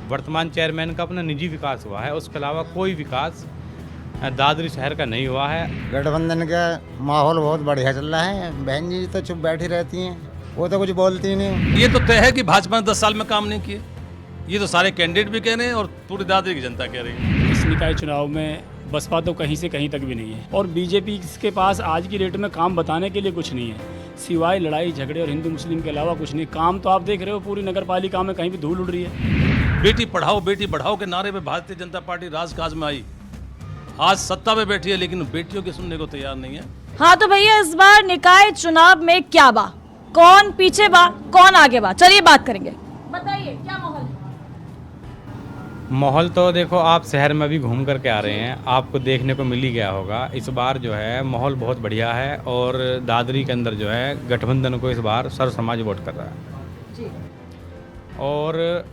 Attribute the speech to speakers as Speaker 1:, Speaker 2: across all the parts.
Speaker 1: वर्तमान चेयरमैन का अपना निजी विकास हुआ है, उसके अलावा कोई विकास दादरी शहर का नहीं हुआ है।
Speaker 2: गठबंधन का माहौल बहुत बढ़िया चल रहा है। बहन जी तो चुप बैठी रहती हैं, वो तो कुछ बोलती नहीं।
Speaker 3: ये तो तय है कि भाजपा ने 10 साल में काम नहीं किए। ये तो सारे कैंडिडेट भी कह रहे हैं और पूरी दादरी की जनता कह रही है।
Speaker 4: इस निकाय चुनाव में बसपा तो कहीं से कहीं तक भी नहीं है और बीजेपी के पास आज की डेट में काम बताने के लिए कुछ नहीं है, सिवाय लड़ाई झगड़े और हिंदू मुस्लिम के अलावा कुछ नहीं। काम तो आप देख रहे हो, पूरी नगर पालिका में कहीं भी धूल उड़ रही है।
Speaker 3: बेटी बढ़ाओ के नारे पे भारतीय जनता पार्टी राजकाज में आई, आज सत्ता में बैठी है, लेकिन बेटियों के सुनने को तैयार नहीं है।
Speaker 5: हाँ तो भैया इस बार निकाय चुनाव में क्या बा, कौन पीछे बा कौन आगे बा, चलिए बात करेंगे। बताइए क्या माहौल है?
Speaker 1: माहौल तो देखो, आप शहर में भी घूम करके आ रहे हैं, आपको देखने को मिल ही गया होगा। इस बार जो है माहौल बहुत बढ़िया है और दादरी के अंदर जो है गठबंधन को इस बार सर्व समाज वोट कर रहा है
Speaker 5: जी।
Speaker 1: और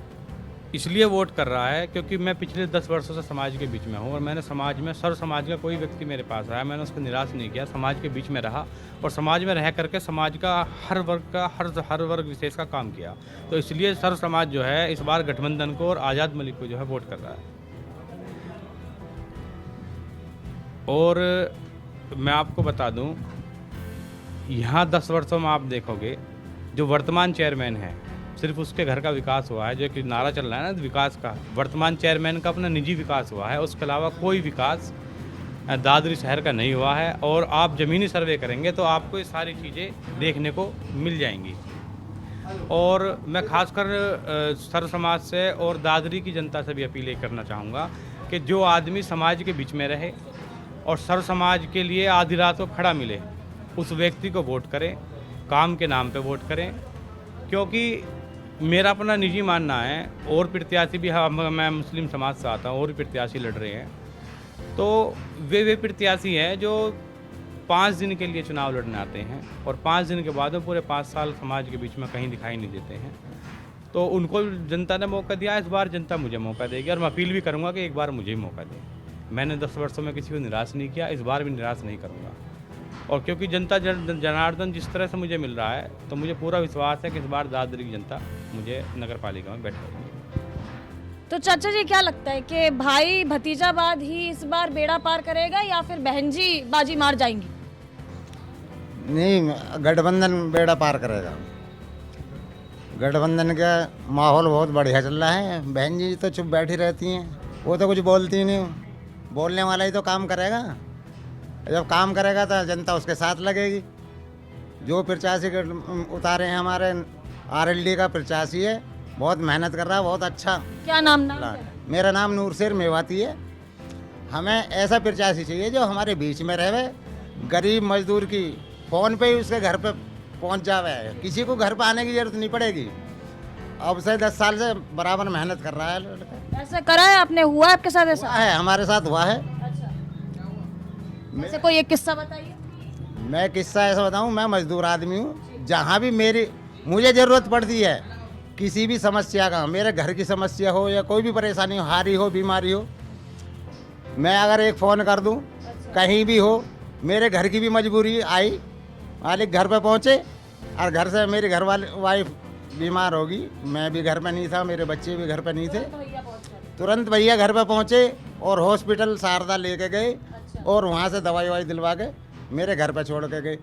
Speaker 1: इसलिए वोट कर रहा है क्योंकि मैं पिछले 10 वर्षों से समाज के बीच में हूँ और मैंने समाज में सर्व समाज का कोई व्यक्ति मेरे पास आया, मैंने उसको निराश नहीं किया। समाज के बीच में रहा और समाज में रह करके समाज का हर वर्ग विशेष का काम किया। तो इसलिए सर्व समाज जो है इस बार गठबंधन को और आज़ाद मलिक को जो है वोट कर रहा है। और मैं आपको बता दूं, यहाँ 10 वर्षों में आप देखोगे जो वर्तमान चेयरमैन है सिर्फ उसके घर का विकास हुआ है। जो एक नारा चल रहा है ना विकास का, वर्तमान चेयरमैन का अपना निजी विकास हुआ है, उसके अलावा कोई विकास दादरी शहर का नहीं हुआ है। और आप ज़मीनी सर्वे करेंगे तो आपको ये सारी चीज़ें देखने को मिल जाएंगी। और मैं खासकर सर्व समाज से और दादरी की जनता से भी अपील ये करना चाहूँगा कि जो आदमी समाज के बीच में रहे और सर्व समाज के लिए आधी रात को खड़ा मिले, उस व्यक्ति को वोट करें, काम के नाम पे वोट करें। क्योंकि मेरा अपना निजी मानना है, और प्रत्याशी भी मैं मुस्लिम समाज से आता हूँ और प्रत्याशी लड़ रहे हैं, तो वे प्रत्याशी हैं जो 5 दिन के लिए चुनाव लड़ने आते हैं और 5 दिन के बाद में पूरे 5 साल समाज के बीच में कहीं दिखाई नहीं देते हैं। तो उनको जनता ने मौका दिया, इस बार जनता मुझे मौका देगी और मैं अपील भी करूँगा कि एक बार मुझे ही मौका दें। मैंने 10 वर्षों में किसी को निराश नहीं किया, इस बार भी निराश नहीं करूँगा। और क्योंकि जनता जनार्दन जिस तरह से मुझे मिल रहा है, तो मुझे पूरा विश्वास है कि इस बार दादरी की जनता मुझे नगर पालिका में बैठाएगी।
Speaker 5: तो चाचा जी क्या लगता है कि भाई भतीजावाद ही इस बार बेड़ा पार करेगा या फिर बहन जी बाजी मार जाएंगी?
Speaker 2: नहीं, गठबंधन बेड़ा पार करेगा। गठबंधन का माहौल बहुत बढ़िया चल रहा है। बहन जी तो चुप बैठी रहती हैं, वो तो कुछ बोलती नहीं। बोलने वाला ही तो काम करेगा, जब काम करेगा तो जनता उसके साथ लगेगी। जो प्रत्याशी उतारे हैं हमारे RLD का प्रत्याशी है, बहुत मेहनत कर रहा है, बहुत अच्छा।
Speaker 5: क्या नाम
Speaker 2: मेरा नाम नूरशेर मेवाती है। हमें ऐसा प्रत्याशी चाहिए जो हमारे बीच में रहे, गरीब मजदूर की फ़ोन पे ही उसके घर पे पहुंच जावे, किसी को घर पे आने की जरूरत नहीं पड़ेगी। अब से 10 साल से बराबर मेहनत कर रहा है लड़का।
Speaker 5: ऐसा करा है आपने? हुआ है आपके साथ ऐसा?
Speaker 2: है, हमारे साथ हुआ है।
Speaker 5: ऐसे कोई एक किस्सा बताइए।
Speaker 2: मैं किस्सा ऐसा बताऊं, मैं मजदूर आदमी हूं। जहां भी मुझे ज़रूरत पड़ती है किसी भी समस्या का, मेरे घर की समस्या हो या कोई भी परेशानी हो, हारी हो, बीमारी हो, मैं अगर एक फ़ोन कर दूं, कहीं भी हो, मेरे घर की भी मजबूरी आई, मालिक घर पे पहुंचे और घर से मेरी घर वाइफ बीमार होगी, मैं भी घर पे नहीं था, मेरे बच्चे भी घर पे नहीं थे, तुरंत भैया घर पे पहुंचे और हॉस्पिटल शारदा लेके गए और वहाँ से दवाई दिलवा के मेरे घर पे छोड़ के गए।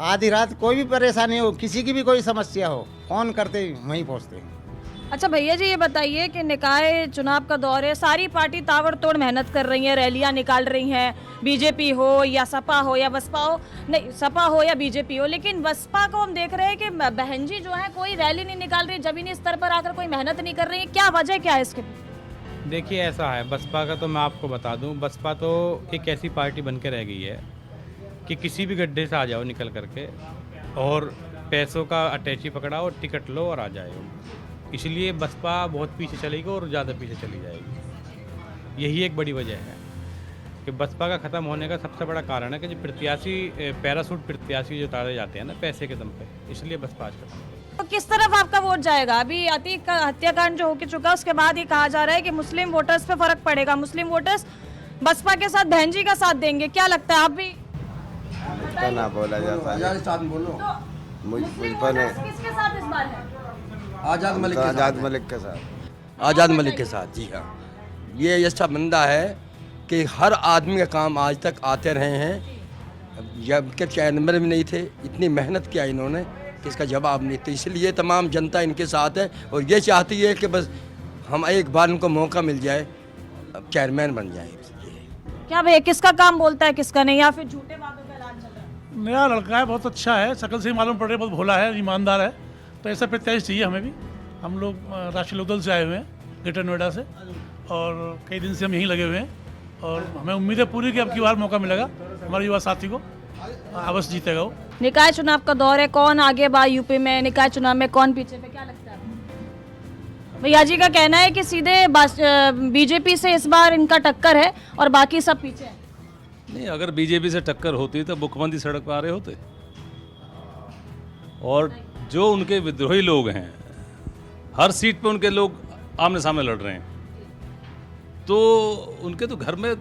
Speaker 2: आधी रात कोई भी परेशानी हो, किसी की भी कोई समस्या हो, फ़ोन करते ही वहीं पहुँचते हैं।
Speaker 5: अच्छा भैया जी ये बताइए कि निकाय चुनाव का दौर है, सारी पार्टी ताबड़तोड़ मेहनत कर रही हैं, रैलियां निकाल रही हैं, बीजेपी हो या सपा हो या बसपा हो, नहीं सपा हो या बीजेपी हो, लेकिन बसपा को हम देख रहे हैं कि बहन जी जो है कोई रैली नहीं निकाल रही, जमीनी स्तर पर आकर कोई मेहनत नहीं कर रही है। क्या वजह क्या है इसके?
Speaker 1: देखिए ऐसा है, बसपा का तो मैं आपको बता दूं, बसपा तो एक ऐसी पार्टी बन के रह गई है कि किसी भी गड्ढे से आ जाओ निकल करके और पैसों का अटैची पकड़ाओ, टिकट लो और आ जाओ। इसलिए बसपा बहुत पीछे चलेगी और ज़्यादा पीछे चली जाएगी। यही एक बड़ी वजह है कि बसपा का ख़त्म होने का सबसे बड़ा कारण है कि जो प्रत्याशी पैरासूट प्रत्याशी जो उतारे जाते हैं ना पैसे के दम पे, इसलिए बसपा आज खत्म।
Speaker 5: तो किस तरफ आपका वोट जाएगा? अभी अतीक का हत्याकांड जो हो चुका है उसके बाद ये कहा जा रहा है कि मुस्लिम वोटर्स पे फर्क पड़ेगा, मुस्लिम वोटर्स बसपा के साथ बहन जी का साथ देंगे। क्या लगता है? आप भी
Speaker 6: ना बोला जाता है।
Speaker 5: मुस्लिम वोटर्स किसके साथ इस बार है?
Speaker 6: आजाद मलिक के साथ।
Speaker 7: आज़ाद मलिक के साथ। जी हाँ, ये ऐसा बंदा है कि हर आदमी का काम आज तक आते रहे हैं, जब के चैम्बर में नहीं थे, इतनी मेहनत किया इन्होंने कि इसका जवाब नहीं। तो इसलिए तमाम जनता इनके साथ है और ये चाहती है कि बस हम एक बार उनको मौका मिल जाए, अब चेयरमैन बन जाए।
Speaker 5: क्या भैया किसका काम बोलता है किसका नहीं, या फिर झूठे वादों का ऐलान चल रहा है?
Speaker 8: नया लड़का है, बहुत अच्छा है, शकल से ही मालूम पड़ रहा है, बहुत भोला है, ईमानदार है, तो ऐसा प्रत्याशी चाहिए हमें भी। हम लोग राष्ट्रीय लोकदल से आए हुए हैं, ग्रेटर नोएडा से, और कई दिन से हम यहीं लगे हुए हैं और हमें उम्मीद है पूरी कि अब की बार मौका मिलेगा हमारे युवा साथी को, अवश्य जीतेगा वो।
Speaker 5: निकाय चुनाव का दौर है, कौन आगे बा यूपी में, निकाय चुनाव में कौन पीछे पे, क्या लगता है आपको? भैया जी का कहना है कि सीधे बीजेपी से इस बार इनका टक्कर है और बाकी सब पीछे है।
Speaker 3: नहीं, अगर बीजेपी से टक्कर होती तो मुख्यमंत्री सड़क पर आ रहे होते, और जो उनके विद्रोही लोग हैं, हर सीट पे उनके लोग आमने सामने लड़ रहे हैं, तो उनके तो घर में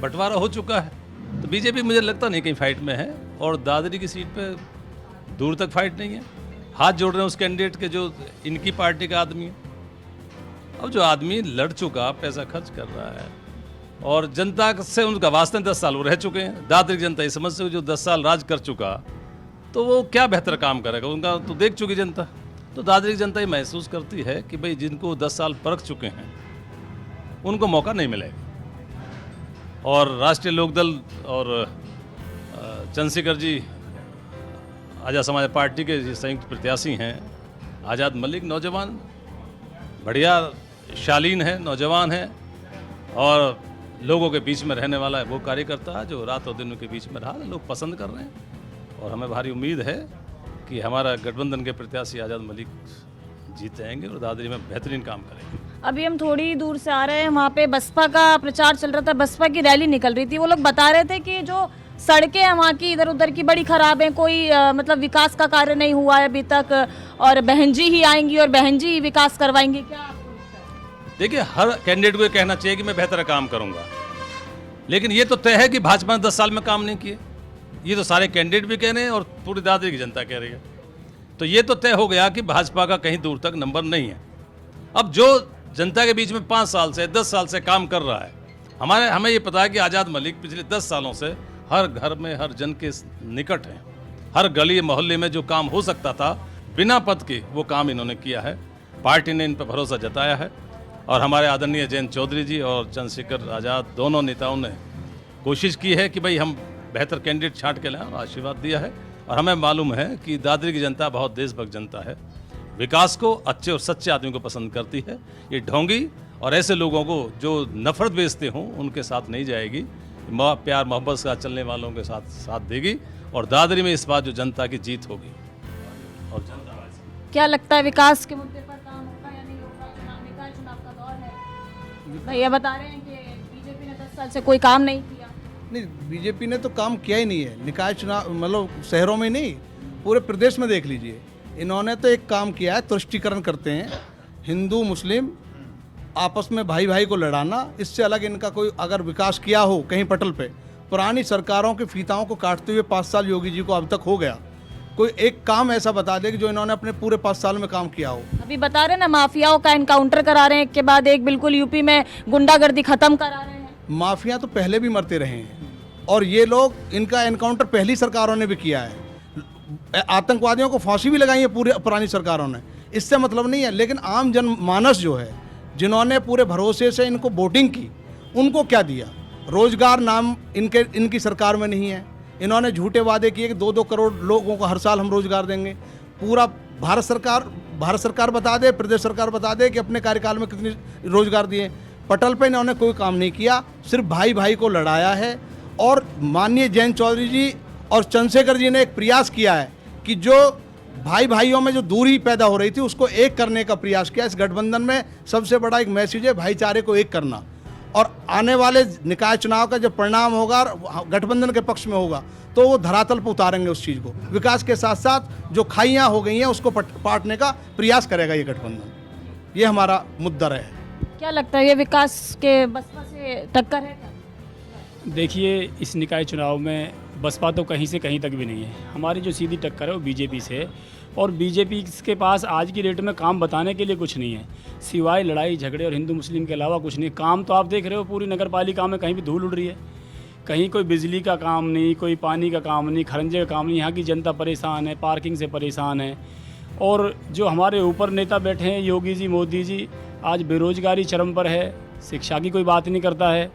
Speaker 3: बंटवारा हो चुका है। तो बीजेपी मुझे लगता नहीं कहीं फाइट में है, और दादरी की सीट पे दूर तक फाइट नहीं है। हाथ जोड़ रहे हैं उस कैंडिडेट के जो इनकी पार्टी का आदमी है। अब जो आदमी लड़ चुका, पैसा खर्च कर रहा है और जनता से उनका वास्ते 10 साल वो रह चुके हैं, दादरी की जनता इस समझ से जो 10 साल राज कर चुका, तो वो क्या बेहतर काम करेगा, उनका तो देख चुकी जनता। तो दादरी की जनता ये महसूस करती है कि भाई जिनको 10 साल परख चुके हैं उनको मौका नहीं मिलेगा। और राष्ट्रीय लोकदल और चंद्रशेखर जी आज़ाद समाज पार्टी के संयुक्त प्रत्याशी हैं। आज़ाद मलिक नौजवान, बढ़िया शालीन है, नौजवान है और लोगों के बीच में रहने वाला है, वो कार्यकर्ता है जो रात और दिन के बीच में रहा, लोग पसंद कर रहे हैं। और हमें भारी उम्मीद है कि हमारा गठबंधन के प्रत्याशी आज़ाद मलिक जीत जाएंगे और दादरी में बेहतरीन काम करेंगे।
Speaker 5: अभी हम थोड़ी दूर से आ रहे हैं, वहाँ पे बसपा का प्रचार चल रहा था, बसपा की रैली निकल रही थी। वो लोग बता रहे थे कि जो सड़कें हैं वहाँ की इधर उधर की बड़ी खराब हैं, कोई मतलब विकास का कार्य नहीं हुआ है अभी तक, और बहन जी ही आएंगी और बहन जी ही विकास करवाएंगी। क्या आपको लगता है?
Speaker 3: देखिए, हर कैंडिडेट को ये कहना चाहिए कि मैं बेहतर काम करूंगा, लेकिन ये तो तय है कि भाजपा ने 10 साल में काम नहीं किए। ये तो सारे कैंडिडेट भी कह रहे हैं और पूरी दादरी की जनता कह रही है। तो ये तो तय हो गया कि भाजपा का कहीं दूर तक नंबर नहीं है। अब जो जनता के बीच में 5 साल से 10 साल से काम कर रहा है, हमें ये पता है कि आज़ाद मलिक पिछले 10 सालों से हर घर में, हर जन के निकट हैं। हर गली मोहल्ले में जो काम हो सकता था बिना पद के, वो काम इन्होंने किया है। पार्टी ने इन पर भरोसा जताया है और हमारे आदरणीय जयंत चौधरी जी और चंद्रशेखर आज़ाद दोनों नेताओं ने कोशिश की है कि भाई हम बेहतर कैंडिडेट छांट के लाएं, और आशीर्वाद दिया है। और हमें मालूम है कि दादरी की जनता बहुत देशभक्त जनता है, विकास को, अच्छे और सच्चे आदमी को पसंद करती है। ये ढोंगी और ऐसे लोगों को जो नफरत बेचते हों उनके साथ नहीं जाएगी, प्यार मोहब्बत से चलने वालों के साथ देगी। और दादरी में इस बार जो जनता की जीत होगी। और जनता
Speaker 5: क्या लगता है विकास के मुद्दे पर काम होगा या नहीं होगा? निकाय चुनाव का दौर है, भैया बता रहे हैं कि बीजेपी ने 10 साल से कोई काम नहीं किया।
Speaker 9: नहीं, बीजेपी ने तो काम किया ही नहीं है। निकाय चुनाव मतलब शहरों में नहीं, पूरे प्रदेश में देख लीजिए। इन्होंने तो एक काम किया है, तुष्टीकरण करते हैं, हिंदू मुस्लिम आपस में भाई भाई को लड़ाना। इससे अलग इनका कोई अगर विकास किया हो कहीं पटल पे, पुरानी सरकारों के फीताओं को काटते हुए 5 साल योगी जी को अब तक हो गया, कोई एक काम ऐसा बता दे कि जो इन्होंने अपने पूरे 5 साल में काम किया हो।
Speaker 5: अभी बता रहे हैं ना, माफियाओं का एनकाउंटर करा रहे हैं, एक के बाद एक, बिल्कुल यूपी में गुंडागर्दी खत्म करा रहे हैं।
Speaker 9: माफिया तो पहले भी मरते रहे हैं और ये लोग, इनका एनकाउंटर पहली सरकारों ने भी किया है। आतंकवादियों को फांसी भी लगाई है पूरी पुरानी सरकारों ने, इससे मतलब नहीं है। लेकिन आम जनमानस जो है, जिन्होंने पूरे भरोसे से इनको वोटिंग की, उनको क्या दिया? रोजगार नाम इनकी सरकार में नहीं है। इन्होंने झूठे वादे किए कि 2-2 करोड़ लोगों को हर साल हम रोजगार देंगे। पूरा भारत सरकार बता दे, प्रदेश सरकार बता दे कि अपने कार्यकाल में कितने रोजगार दिए। पटल पे इन्होंने कोई काम नहीं किया, सिर्फ भाई भाई को लड़ाया है। और माननीय जयंत चौधरी जी और चंद्रशेखर जी ने एक प्रयास किया है कि जो भाई भाइयों में जो दूरी पैदा हो रही थी उसको एक करने का प्रयास किया। इस गठबंधन में सबसे बड़ा एक मैसेज है भाईचारे को एक करना। और आने वाले निकाय चुनाव का जब परिणाम होगा, गठबंधन के पक्ष में होगा, तो वो धरातल पर उतारेंगे उस चीज़ को। विकास के साथ साथ जो खाइयाँ हो गई हैं उसको पाटने का प्रयास करेगा ये गठबंधन। ये हमारा मुद्दा है।
Speaker 5: क्या लगता है ये विकास के बसपा से टक्कर है क्या?
Speaker 4: देखिए, इस निकाय चुनाव में बसपा तो कहीं से कहीं तक भी नहीं है। हमारी जो सीधी टक्कर है वो बीजेपी से है। और बीजेपी के पास आज की डेट में काम बताने के लिए कुछ नहीं है, सिवाय लड़ाई झगड़े और हिंदू मुस्लिम के अलावा कुछ नहीं। काम तो आप देख रहे हो पूरी नगर पालिका में कहीं भी धूल उड़ रही है, कहीं कोई बिजली का काम नहीं, कोई पानी का काम नहीं, खरंजे का काम नहीं। यहाँ की जनता परेशान है, पार्किंग से परेशान है। और जो हमारे ऊपर नेता बैठे हैं योगी जी, मोदी जी, आज बेरोजगारी चरम पर है, शिक्षा की कोई बात नहीं करता है,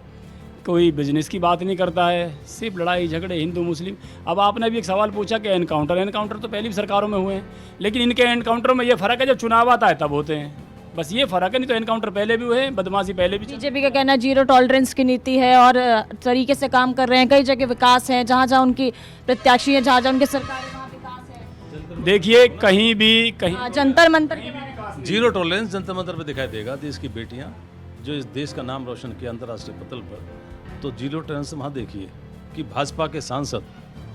Speaker 4: कोई बिजनेस की बात नहीं करता है, सिर्फ लड़ाई झगड़े हिंदू मुस्लिम। अब आपने भी एक सवाल पूछा कि एनकाउंटर तो पहली भी सरकारों में हुए हैं, लेकिन इनके एनकाउंटर में ये फ़र्क है जब चुनाव आता है तब होते हैं, बस ये फ़र्क है। नहीं तो एनकाउंटर पहले भी हुए हैं, बदमाशी पहले भी।
Speaker 5: बीजेपी का कहना जीरो टॉलरेंस की नीति है और तरीके से काम कर रहे हैं, कई जगह विकास है, जहाँ जहाँ उनकी प्रत्याशी है, जहाँ जहाँ उनके सरकार है वहाँ विकास है।
Speaker 4: देखिए कहीं भी कहीं
Speaker 5: जंतर मंतर के बारे में
Speaker 3: जीरो टॉलरेंस जंतर मंतर पे दिखाई देगा। देश की बेटियां जो इस देश का नाम रोशन किया अंतर्राष्ट्रीय पटल पर, तो जीरो टॉलरेंस वहाँ देखिए कि भाजपा के सांसद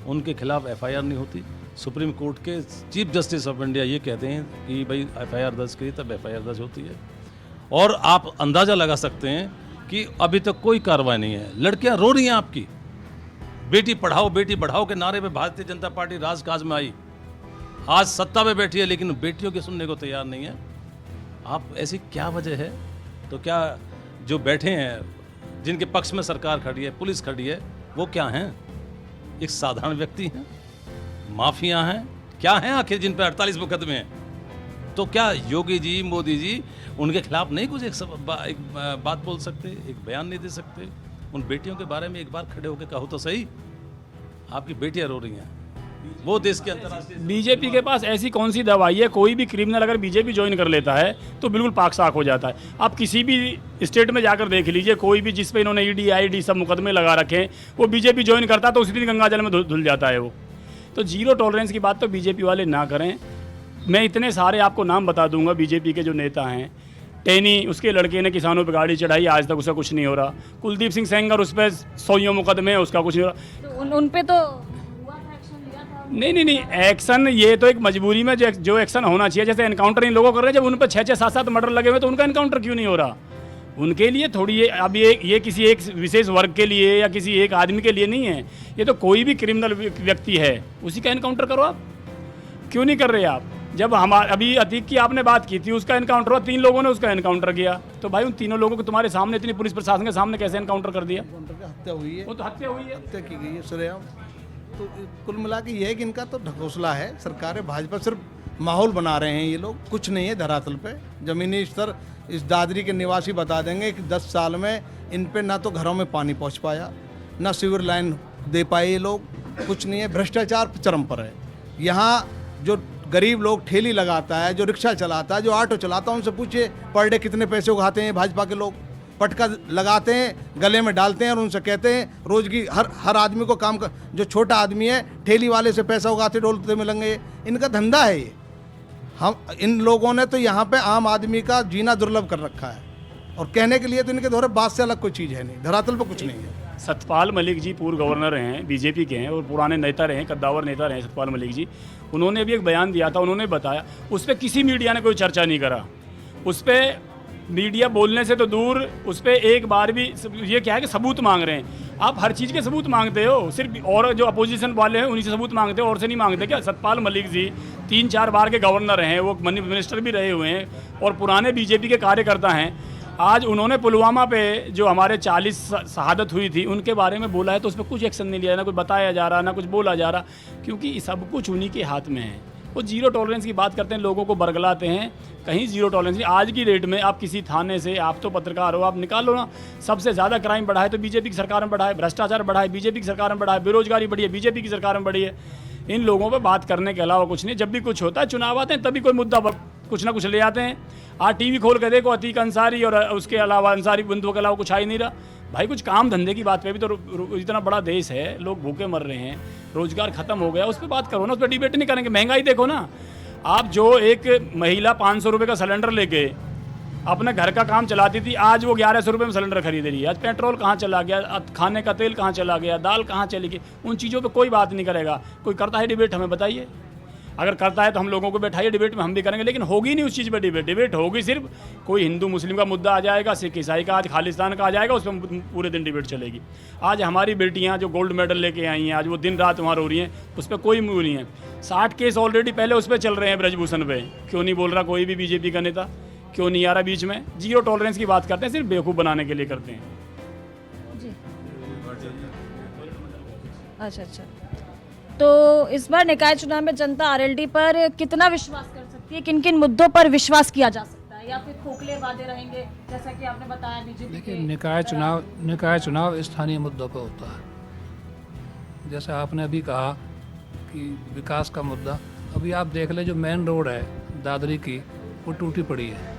Speaker 3: उनके खिलाफ एफआईआर नहीं होती। सुप्रीम कोर्ट के चीफ जस्टिस ऑफ इंडिया ये कहते हैं कि भाई एफआईआर दर्ज करिए, तब एफआईआर दर्ज होती है। और आप अंदाज़ा लगा सकते हैं कि अभी तक कोई कार्रवाई नहीं है। लड़कियां रो रही हैं आपकी, बेटी बढ़ाओ के नारे पे भारतीय जनता पार्टी राजकाज में आई, आज सत्ता में बैठी है, लेकिन बेटियों की सुनने को तैयार नहीं है। आप ऐसी क्या वजह है? तो क्या जो बैठे हैं, जिनके पक्ष में सरकार खड़ी है, पुलिस खड़ी है, वो क्या हैं? एक साधारण व्यक्ति हैं, माफिया हैं, क्या हैं आखिर जिन पर 48 मुकदमे हैं? तो क्या योगी जी, मोदी जी उनके खिलाफ नहीं कुछ एक बात बोल सकते, एक बयान नहीं दे सकते? उन बेटियों के बारे में एक बार खड़े होकर कहो तो सही। आपकी बेटियां रो रही हैं, वो देश के अंतर्राष्ट्रीय।
Speaker 4: बीजेपी के पास ऐसी कौन सी दवाई है? कोई भी क्रिमिनल अगर बीजेपी ज्वाइन कर लेता है तो बिल्कुल पाक साफ हो जाता है। आप किसी भी स्टेट में जाकर देख लीजिए, कोई भी जिस पे इन्होंने ईडी आईडी सब मुकदमे लगा रखे हैं, वो बीजेपी ज्वाइन करता है तो उसी दिन गंगा जल में धुल जाता है वो। तो जीरो टॉलरेंस की बात तो बीजेपी वाले ना करें। मैं इतने सारे आपको नाम बता दूंगा बीजेपी के जो नेता हैं। टेनी, उसके लड़के ने किसानों पर गाड़ी चढ़ाई, आज तक उसका कुछ नहीं हो रहा। कुलदीप सिंह सेंगर, उस पर 100 मुकदमे हैं, उसका कुछ नहीं हो रहा।
Speaker 5: तो उन पे तो
Speaker 4: नहीं, एक्शन ये तो एक मजबूरी में जो एक्शन होना चाहिए। जैसे एनकाउंटर इन लोगों कर रहे हैं, जब उन पर 6-6, 7-7 मर्डर लगे हुए तो उनका एनकाउंटर क्यों नहीं हो रहा? उनके लिए थोड़ी अब ये किसी एक विशेष वर्ग के लिए या किसी एक आदमी के लिए नहीं है, ये तो कोई भी क्रिमिनल व्यक्ति है उसी का एनकाउंटर करो। आप क्यों नहीं कर रहे आप? जब हमारे अभी अतीक की आपने बात की थी, उसका एनकाउंटर हुआ, 3 लोगों ने उसका एनकाउंटर किया, तो भाई उन तीनों लोगों को तुम्हारे सामने, इतनी पुलिस प्रशासन के सामने कैसे एनकाउंटर कर दिया?
Speaker 9: हत्या हुई है,
Speaker 4: वो तो हत्या हुई है,
Speaker 9: हत्या की गई है सरेआम। तो कुल मिला के ये है कि इनका तो ढकोसला है। सरकारें भाजपा सिर्फ माहौल बना रहे हैं, ये लोग कुछ नहीं है धरातल पे। ज़मीनी स्तर इस दादरी के निवासी बता देंगे कि 10 साल में इन पे ना तो घरों में पानी पहुंच पाया, ना सीवर लाइन दे पाए ये लोग, कुछ नहीं है। भ्रष्टाचार चरम पर है। यहाँ जो गरीब लोग ठेली लगाता है, जो रिक्शा चलाता है, जो ऑटो चलाता है, उनसे पूछिए पर डे कितने पैसे उगाते हैं भाजपा के लोग। पटका लगाते हैं, गले में डालते हैं और उनसे कहते हैं रोज की हर आदमी को काम कर। जो छोटा आदमी है ठेली वाले से पैसा उगाते डोलते मिलेंगे, इनका धंधा है ये। हम इन लोगों ने तो यहाँ पे आम आदमी का जीना दुर्लभ कर रखा है, और कहने के लिए तो इनके दोहरे बात से अलग कोई चीज़ है नहीं, धरातल पर कुछ नहीं है।
Speaker 4: सतपाल मलिक जी पूर्व गवर्नर हैं, बीजेपी के हैं और पुराने नेता रहे, कद्दावर नेता रहे सतपाल मलिक जी। उन्होंने भी एक बयान दिया था, उन्होंने बताया, उस पर किसी मीडिया ने कोई चर्चा नहीं करा। उस पर मीडिया बोलने से तो दूर, उस पर एक बार भी ये क्या है कि सबूत मांग रहे हैं। आप हर चीज़ के सबूत मांगते हो, सिर्फ और जो अपोजिशन वाले हैं उन्हीं से सबूत मांगते हो, और से नहीं मांगते क्या? सतपाल मलिक जी 3-4 बार के गवर्नर हैं, वो मनी मिनिस्टर भी रहे हुए हैं और पुराने बीजेपी के कार्यकर्ता हैं। आज उन्होंने पुलवामा पे जो हमारे 40 शहादत हुई थी उनके बारे में बोला है, तो उस पर कुछ एक्शन नहीं लिया, ना कुछ बताया जा रहा, ना कुछ बोला जा रहा, क्योंकि सब कुछ उन्हीं के हाथ में है। वो जीरो टॉलरेंस की बात करते हैं, लोगों को बरगलाते हैं, कहीं जीरो टॉलरेंस नहीं। आज की डेट में आप किसी थाने से, आप तो पत्रकार हो, आप निकालो ना, सबसे ज़्यादा क्राइम बढ़ा है तो बीजेपी की सरकार में बढ़ा है, भ्रष्टाचार बढ़ा है बीजेपी की सरकार में बढ़ा है, बेरोजगारी बढ़ी है बीजेपी की सरकार में बढ़ी है। इन लोगों पर बात करने के अलावा कुछ नहीं। जब भी कुछ होता है, चुनाव आते हैं, तभी कोई मुद्दा कुछ ना कुछ ले आते हैं। आज टीवी खोल कर देखो, अतीक अंसारी और उसके अलावा अंसारी बंधुओं के अलावा कुछ आ ही नहीं रहा। भाई कुछ काम धंधे की बात पे भी तो इतना बड़ा देश है, लोग भूखे मर रहे हैं, रोजगार खत्म हो गया, उस पर बात करो ना, उस पर डिबेट नहीं करेंगे। महंगाई देखो ना, आप जो एक महिला 500 रुपये का सिलेंडर लेके अपने घर का काम चलाती थी, आज वो 1100 रुपये में सिलेंडर खरीद रही है। आज पेट्रोल कहाँ चला गया, खाने का तेल कहाँ चला गया, दाल कहाँ चली गई, उन चीज़ों पे कोई बात नहीं करेगा। कोई करता है डिबेट? हमें बताइए। अगर करता है तो हम लोगों को बैठाइए डिबेट में, हम भी करेंगे, लेकिन होगी नहीं उस चीज़ पर डिबेट। डिबेट होगी सिर्फ कोई हिंदू मुस्लिम का मुद्दा आ जाएगा, सिख ईसाई का, आज खालिस्तान का आ जाएगा, उस पर पूरे दिन डिबेट चलेगी। आज हमारी बेटियाँ जो गोल्ड मेडल लेके आई हैं, आज वो दिन रात वहाँ रो रही हैं, उस पर कोई मूव नहीं है। 60 केस ऑलरेडी पहले उस पर चल रहे हैं ब्रजभूषण पे, क्यों नहीं बोल रहा कोई भी बीजेपी का नेता, क्यों नहीं आ रहा बीच में? जीरो टॉलरेंस की बात करते हैं, सिर्फ बेवकूफ़ बनाने के लिए करते हैं।
Speaker 5: जी अच्छा अच्छा, तो इस बार निकाय चुनाव में जनता आरएलडी पर कितना विश्वास कर सकती है? किन किन मुद्दों पर विश्वास किया जा सकता है, या फिर खोखले वादे रहेंगे जैसा कि आपने बताया बीजेपी
Speaker 10: देखिए,
Speaker 5: के?
Speaker 10: निकाय चुनाव स्थानीय मुद्दों पर होता है। जैसे आपने अभी कहा कि विकास का मुद्दा, अभी आप देख लें जो मेन रोड है दादरी की, वो टूटी पड़ी है।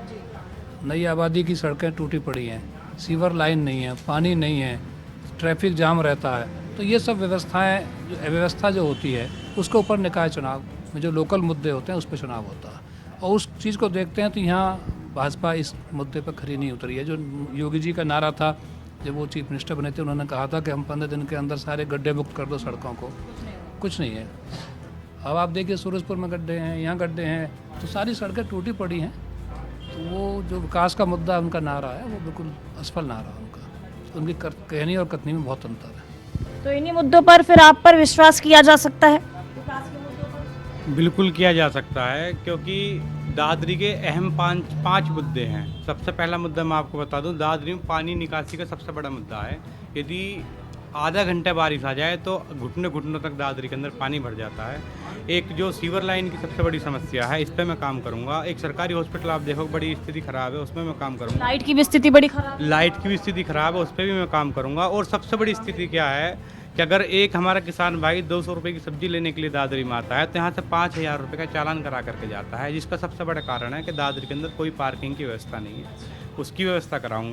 Speaker 10: नई आबादी की सड़कें टूटी पड़ी हैं, सीवर लाइन नहीं है, पानी नहीं है, ट्रैफिक जाम रहता है। तो ये सब व्यवस्थाएं, जो अव्यवस्था जो होती है, उसके ऊपर निकाय चुनाव में जो लोकल मुद्दे होते हैं उस पर चुनाव होता है। और उस चीज़ को देखते हैं तो यहाँ भाजपा इस मुद्दे पर खरी नहीं उतरी है। जो योगी जी का नारा था जब वो चीफ मिनिस्टर बने थे, उन्होंने कहा था कि हम 15 दिन के अंदर सारे गड्ढे मुक्त कर दो सड़कों को, कुछ नहीं है। अब आप देखिए सूरजपुर में गड्ढे हैं, यहाँ गड्ढे हैं, तो सारी सड़कें टूटी पड़ी हैं। तो वो जो विकास का मुद्दा उनका नारा है वो बिल्कुल असफल नारा है उनका। तो उनकी कहनी और कथनी में बहुत अंतर है।
Speaker 5: तो इन्हीं मुद्दों पर फिर आप पर विश्वास किया जा सकता है? विकास के मुद्दों पर
Speaker 1: बिल्कुल किया जा सकता है, क्योंकि दादरी के अहम पाँच मुद्दे हैं। सबसे पहला मुद्दा मैं आपको बता दूं, दादरी में पानी निकासी का सबसे बड़ा मुद्दा है। यदि आधा घंटा बारिश आ जाए तो घुटने घुटनों तक दादरी के अंदर पानी भर जाता है। एक जो सीवर लाइन की सबसे बड़ी समस्या है, इस पर मैं काम करूंगा। एक सरकारी हॉस्पिटल आप देखो बड़ी स्थिति खराब है, उसमें मैं काम करूंगा।
Speaker 5: लाइट की भी स्थिति बड़ी खराब है।
Speaker 1: लाइट की भी स्थिति खराब है, उस पर भी मैं काम करूंगा। और सबसे बड़ी स्थिति क्या है कि अगर एक हमारा किसान भाई 200 रुपये की सब्जी लेने के लिए दादरी में आता है तो यहाँ से 5000 रुपये का चालान करा करके जाता है, जिसका सबसे बड़ा कारण है कि दादरी के अंदर कोई पार्किंग की व्यवस्था नहीं है। उसकी व्यवस्था कराऊंगा।